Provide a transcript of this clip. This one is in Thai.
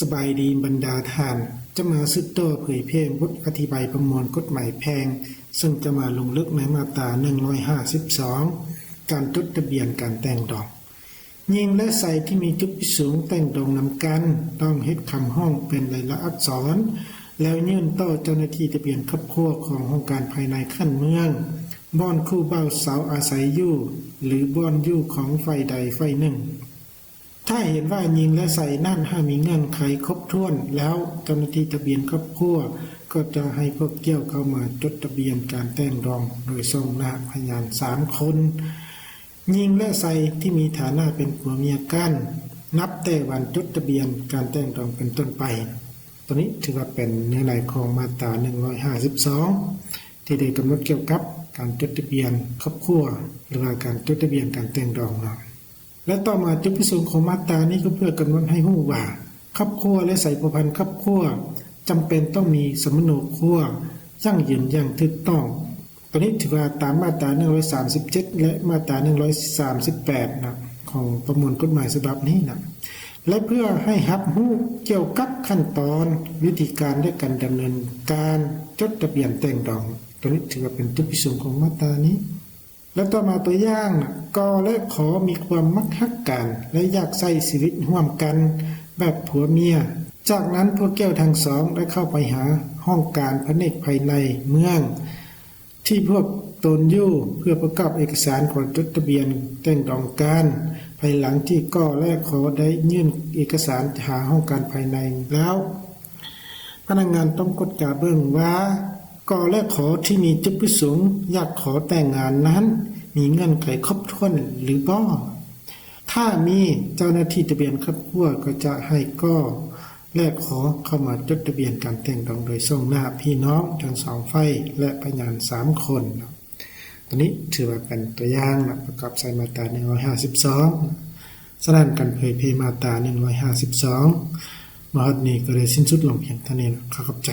สบายดีบรรดาท่านจะมาซึกโต้เผยเพลงบทอธิบายประมวลกฎหมายแพ่งซึ่งจะมาลงลึกในมาตรา152การจดทะเบียนการแต่งดอกหญิงและชายที่มีจุดประสงค์แต่งดองนำกันต้องเฮ็ดคำห้องเป็นลายลักษณ์อักษรแล้วยื่นต่อเจ้าหน้าที่ทะเบียนครอบครัวขององค์การภายในขั้นเมืองบ่อนคู่เบ้าสาวอาศัยอยู่หรือบ่อนอยู่ของฝ่ายใดฝ่ายหนึ่งถ้าเห็นว่าหญิงและชายนั่นห้ามีเงื่อนไขครบถ้วนแล้วเจ้าหน้าที่ทะเบียนครอบครัวก็จะให้พวกเกี่ยวเข้ามาจดทะเบียนการแต่งดองโดยส่งหน้าพยาน3 คนหญิงและชายที่มีฐานะเป็นผัวเมียกันนับแต่วันจดทะเบียนการแต่งดองเป็นต้นไปตัวนี้ถือว่าเป็นเนื้อในของมาตรา152ที่ได้กำหนดเกี่ยวกับการจดทะเบียนครอบครัวหรือว่าการจดทะเบียนการแต่งดองเนาะและต่อมาจุดประสงค์ของมาตรานี้ก็เพื่อกำหนดให้รู้ว่าครอบครัวและสายสัมพันธ์ครอบครัวจำเป็นต้องมีสมโนครัวยั่งยืนอย่างถูกต้องตัวนี้ถือว่าตามมาตรา137และมาตรา138นะของประมวลกฎหมายฉบับนี้นะและเพื่อให้รับรู้เกี่ยวกับขั้นตอนวิธีการและการดำเนินการจดทะเบียนแต่งดองตัวนี้ถือว่าเป็นจุดประสงค์ของมาตรานี้แล้วต่อมาตัวอย่างนะก็และขอมีความมักฮักกันและอยากใช้ชีวิตร่วมกันแบบผัวเมียจากนั้นพวกแก้วทั้งสองได้เข้าไปหาห้องการแผนกภายในเมืองที่พวกตนอยู่เพื่อประกอบเอกสารขอจดทะเบียนแต่งดองกันภายหลังที่ก็และขอได้ยื่นเอกสารหาห้องการภายในแล้วพนักงานต้องกดกาเบิ่งว่าก็และขอที่มีจุดประสงค์อยากขอแต่งงานนั้นมีเงื่อนไขครบถ้วนหรือบ่ถ้ามีเจ้าหน้าที่ทะเบียนครอบครัวก็จะให้ก็และขอเข้ามาจดทะเบียนการแต่งดองโดยส่งหน้าพี่น้องทั้ง2 ฝ่ายและพยาน3 คนตัวนี้ถือว่าเป็นตัวอย่างประกอบใส่มาตรา152ฉะนั้นการเผยแพร่มาตรา152มาฮอดนี้ก็ได้สิ้นสุดลงเพียงเท่านี้ขอบใจ